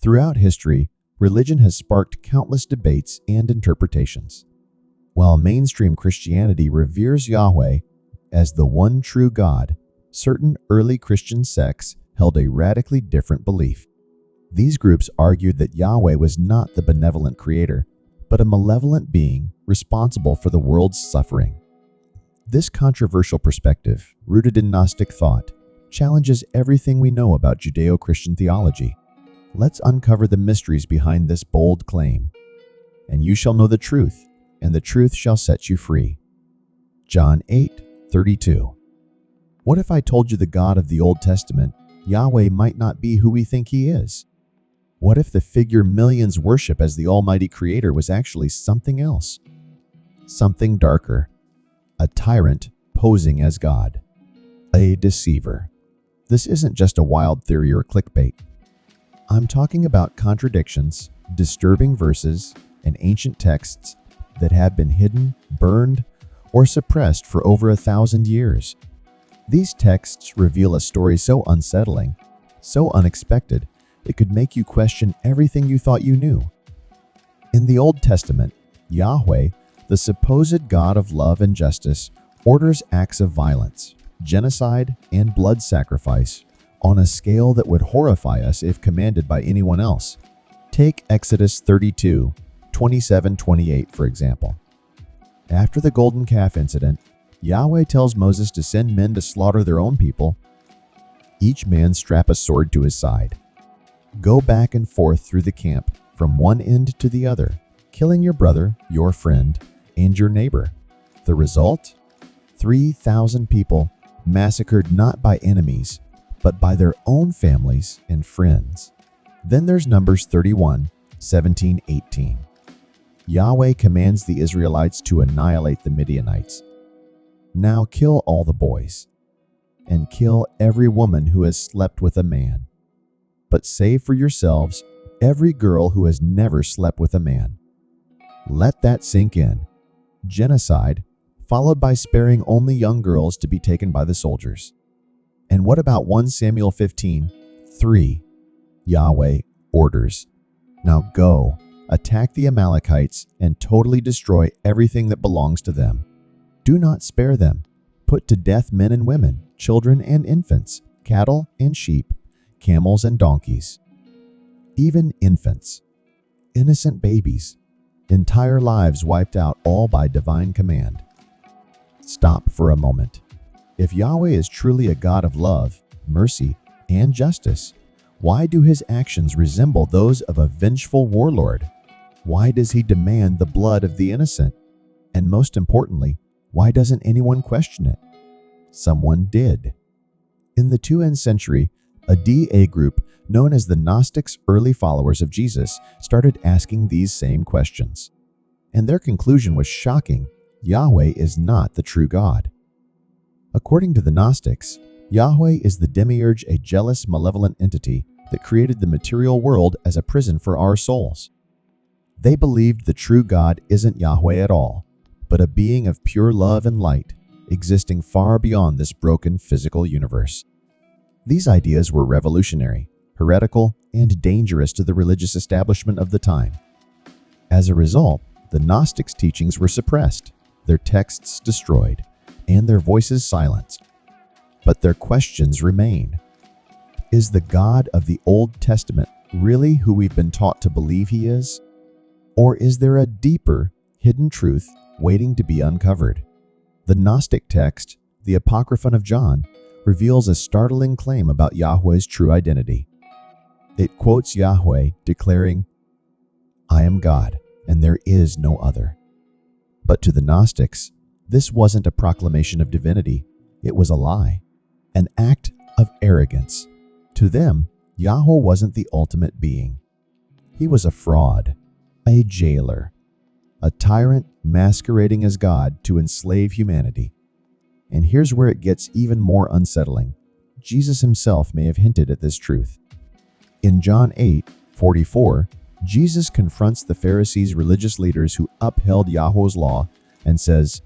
Throughout history, religion has sparked countless debates and interpretations. While mainstream Christianity reveres Yahweh as the one true God, certain early Christian sects held a radically different belief. These groups argued that Yahweh was not the benevolent creator, but a malevolent being responsible for the world's suffering. This controversial perspective, rooted in Gnostic thought, challenges everything we know about Judeo-Christian theology. Let's uncover the mysteries behind this bold claim. And you shall know the truth, and the truth shall set you free. John 8:32. What if I told you the God of the Old Testament, Yahweh, might not be who we think he is? What if the figure millions worship as the Almighty Creator was actually something else? Something darker. A tyrant posing as God. A deceiver. This isn't just a wild theory or clickbait. I'm talking about contradictions, disturbing verses, and ancient texts that have been hidden, burned, or suppressed for over 1,000 years. These texts reveal a story so unsettling, so unexpected, it could make you question everything you thought you knew. In the Old Testament, Yahweh, the supposed God of love and justice, orders acts of violence, genocide, and blood sacrifice on a scale that would horrify us if commanded by anyone else. Take Exodus 32:27-28, for example. After the golden calf incident, Yahweh tells Moses to send men to slaughter their own people. Each man strap a sword to his side. Go back and forth through the camp, from one end to the other, killing your brother, your friend, and your neighbor. The result? 3,000 people massacred not by enemies, but by their own families and friends. Then there's Numbers 31:17-18. Yahweh commands the Israelites to annihilate the Midianites. Now kill all the boys, and kill every woman who has slept with a man. But save for yourselves every girl who has never slept with a man. Let that sink in. Genocide, followed by sparing only young girls to be taken by the soldiers. And what about 1 Samuel 15:3? Yahweh orders, now go, attack the Amalekites and totally destroy everything that belongs to them. Do not spare them. Put to death men and women, children and infants, cattle and sheep, camels and donkeys. Even infants, innocent babies, entire lives wiped out, all by divine command. Stop for a moment. If Yahweh is truly a God of love, mercy, and justice, why do his actions resemble those of a vengeful warlord? Why does he demand the blood of the innocent? And most importantly, why doesn't anyone question it? Someone did. In the 2nd century, a DA group known as the Gnostics, early followers of Jesus, started asking these same questions. And their conclusion was shocking. Yahweh is not the true God. According to the Gnostics, Yahweh is the demiurge, a jealous, malevolent entity that created the material world as a prison for our souls. They believed the true God isn't Yahweh at all, but a being of pure love and light, existing far beyond this broken physical universe. These ideas were revolutionary, heretical, and dangerous to the religious establishment of the time. As a result, the Gnostics' teachings were suppressed, their texts destroyed, and their voices silenced. But their questions remain. Is the God of the Old Testament really who we've been taught to believe he is? Or is there a deeper, hidden truth waiting to be uncovered? The Gnostic text, the Apocryphon of John, reveals a startling claim about Yahweh's true identity. It quotes Yahweh declaring, "I am God, and there is no other." But to the Gnostics, this wasn't a proclamation of divinity, it was a lie, an act of arrogance. To them, Yahweh wasn't the ultimate being. He was a fraud, a jailer, a tyrant masquerading as God to enslave humanity. And here's where it gets even more unsettling. Jesus himself may have hinted at this truth. In John 8:44, Jesus confronts the Pharisees, religious leaders who upheld Yahweh's law, and says,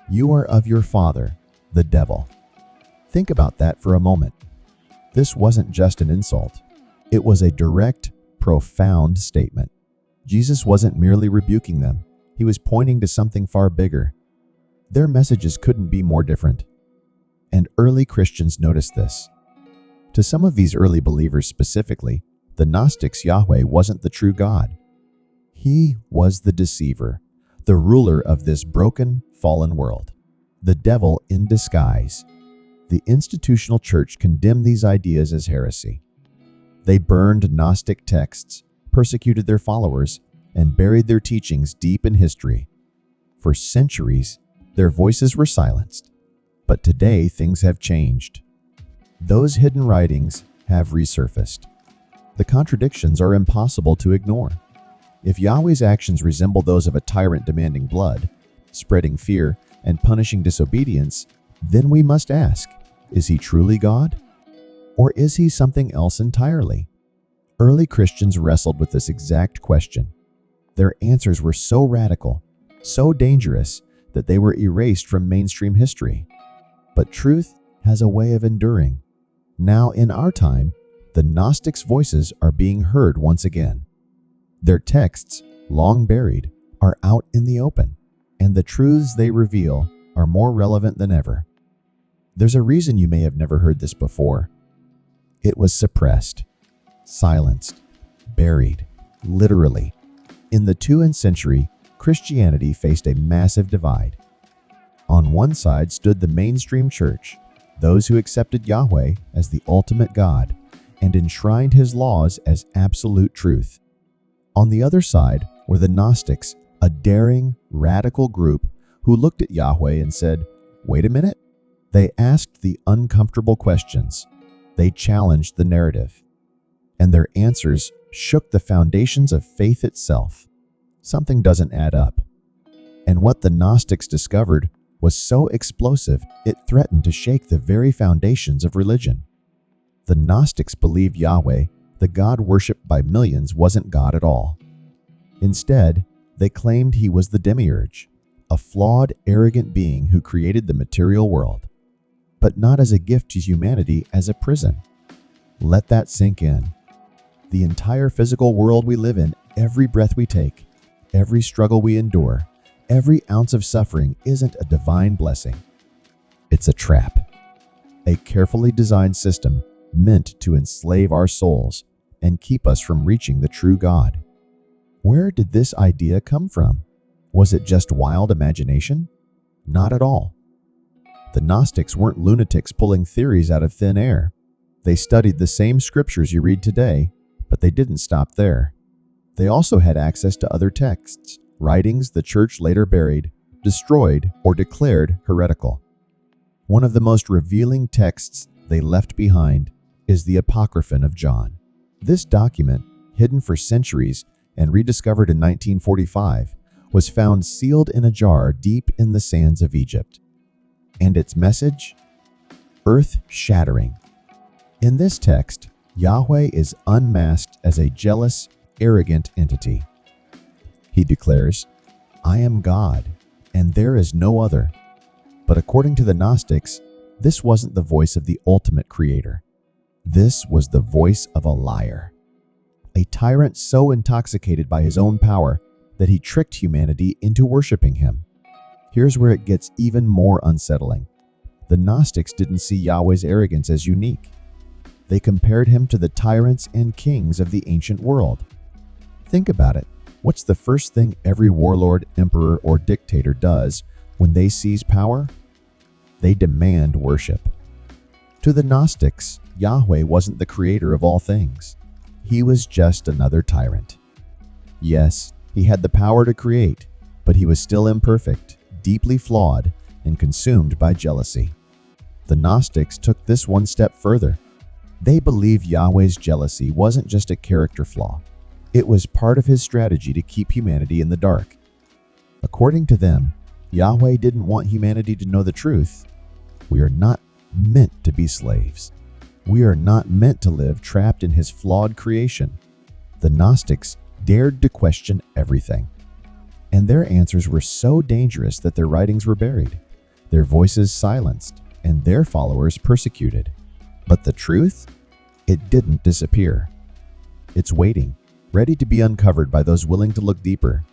"You are of your father, the devil." Think about that for a moment. This wasn't just an insult. It was a direct, profound statement. Jesus wasn't merely rebuking them, he was pointing to something far bigger. Their messages couldn't be more different. And early Christians noticed this. To some of these early believers specifically, the Gnostics' Yahweh wasn't the true God. He was the deceiver, the ruler of this broken, fallen world, the devil in disguise. The institutional church condemned these ideas as heresy. They burned Gnostic texts, persecuted their followers, and buried their teachings deep in history. For centuries, their voices were silenced. But today, things have changed. Those hidden writings have resurfaced. The contradictions are impossible to ignore. If Yahweh's actions resemble those of a tyrant demanding blood, spreading fear, and punishing disobedience, then we must ask, is he truly God? Or is he something else entirely? Early Christians wrestled with this exact question. Their answers were so radical, so dangerous, that they were erased from mainstream history. But truth has a way of enduring. Now, in our time, the Gnostics' voices are being heard once again. Their texts, long buried, are out in the open, and the truths they reveal are more relevant than ever. There's a reason you may have never heard this before. It was suppressed, silenced, buried, literally. In the 2nd century, Christianity faced a massive divide. On one side stood the mainstream church, those who accepted Yahweh as the ultimate God and enshrined his laws as absolute truth. On the other side were the Gnostics, a daring, radical group who looked at Yahweh and said, "Wait a minute." They asked the uncomfortable questions. They challenged the narrative. And their answers shook the foundations of faith itself. Something doesn't add up. And what the Gnostics discovered was so explosive it threatened to shake the very foundations of religion. The Gnostics believed Yahweh, the God worshipped by millions, wasn't God at all. Instead, they claimed he was the demiurge, a flawed, arrogant being who created the material world, but not as a gift to humanity, as a prison. Let that sink in. The entire physical world we live in, every breath we take, every struggle we endure, every ounce of suffering isn't a divine blessing. It's a trap, a carefully designed system meant to enslave our souls and keep us from reaching the true God. Where did this idea come from? Was it just wild imagination? Not at all. The Gnostics weren't lunatics pulling theories out of thin air. They studied the same scriptures you read today, but they didn't stop there. They also had access to other texts, writings the church later buried, destroyed, or declared heretical. One of the most revealing texts they left behind is the Apocryphon of John. This document, hidden for centuries and rediscovered in 1945, was found sealed in a jar deep in the sands of Egypt. And its message? Earth-shattering. In this text, Yahweh is unmasked as a jealous, arrogant entity. He declares, "I am God, and there is no other." But according to the Gnostics, this wasn't the voice of the ultimate creator. This was the voice of a liar. A tyrant so intoxicated by his own power that he tricked humanity into worshiping him. Here's where it gets even more unsettling. The Gnostics didn't see Yahweh's arrogance as unique. They compared him to the tyrants and kings of the ancient world. Think about it. What's the first thing every warlord, emperor, or dictator does when they seize power? They demand worship. To the Gnostics, Yahweh wasn't the creator of all things. He was just another tyrant. Yes, he had the power to create, but he was still imperfect, deeply flawed, and consumed by jealousy. The Gnostics took this one step further. They believed Yahweh's jealousy wasn't just a character flaw. It was part of his strategy to keep humanity in the dark. According to them, Yahweh didn't want humanity to know the truth. We are not meant to be slaves. We are not meant to live trapped in his flawed creation. The Gnostics dared to question everything. And their answers were so dangerous that their writings were buried, their voices silenced, and their followers persecuted. But the truth? It didn't disappear. It's waiting, ready to be uncovered by those willing to look deeper.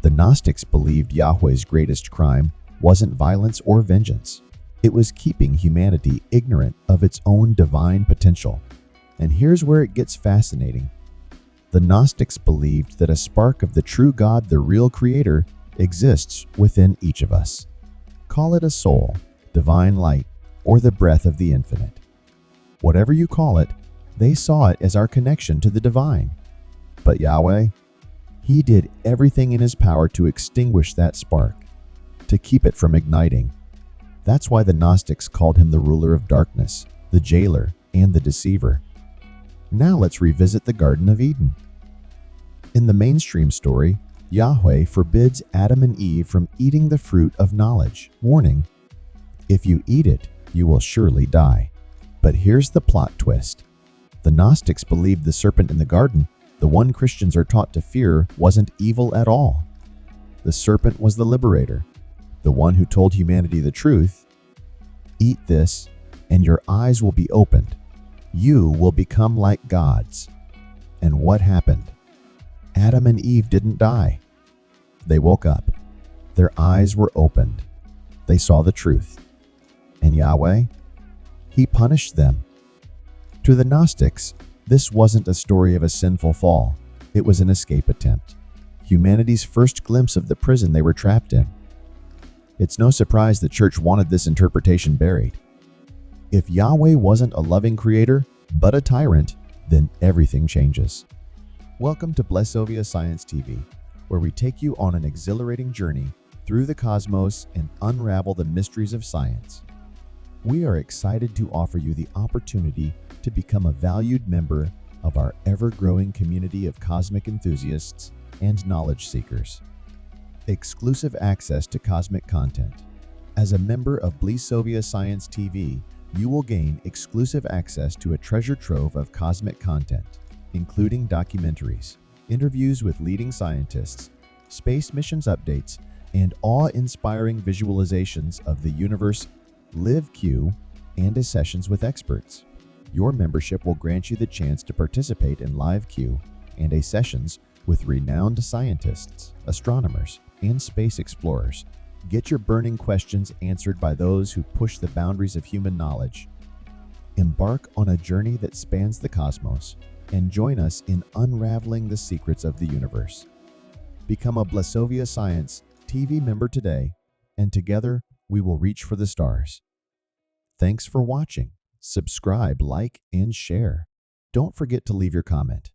The Gnostics believed Yahweh's greatest crime wasn't violence or vengeance. It was keeping humanity ignorant of its own divine potential. And here's where it gets fascinating. The Gnostics believed that a spark of the true God, the real Creator, exists within each of us. Call it a soul, divine light, or the breath of the infinite. Whatever you call it, they saw it as our connection to the divine. But Yahweh, He did everything in His power to extinguish that spark, to keep it from igniting. That's why the Gnostics called Him the ruler of darkness, the jailer, and the deceiver. Now let's revisit the Garden of Eden. In the mainstream story, Yahweh forbids Adam and Eve from eating the fruit of knowledge, warning, "If you eat it, you will surely die." But here's the plot twist. The Gnostics believed the serpent in the garden, the one Christians are taught to fear, wasn't evil at all. The serpent was the liberator, the one who told humanity the truth. Eat this, and your eyes will be opened. You will become like gods. And what happened? Adam and Eve didn't die. They woke up. Their eyes were opened. They saw the truth. And Yahweh, He punished them. To the Gnostics, this wasn't a story of a sinful fall. It was an escape attempt. Humanity's first glimpse of the prison they were trapped in. It's no surprise the church wanted this interpretation buried. If Yahweh wasn't a loving creator, but a tyrant, then everything changes. Welcome to Blessovia Science TV, where we take you on an exhilarating journey through the cosmos and unravel the mysteries of science. We are excited to offer you the opportunity to become a valued member of our ever-growing community of cosmic enthusiasts and knowledge seekers. Exclusive access to cosmic content. As a member of Blessovia Science TV, you will gain exclusive access to a treasure trove of cosmic content, including documentaries, interviews with leading scientists, space missions updates, and awe-inspiring visualizations of the universe, live Q, and sessions with experts. Your membership will grant you the chance to participate in live Q and sessions with renowned scientists, astronomers, and space explorers. Get your burning questions answered by those who push the boundaries of human knowledge. Embark on a journey that spans the cosmos and join us in unraveling the secrets of the universe. Become a Blessovia Science TV member today, and together we will reach for the stars. Thanks for watching. Subscribe, like, and share. Don't forget to leave your comment.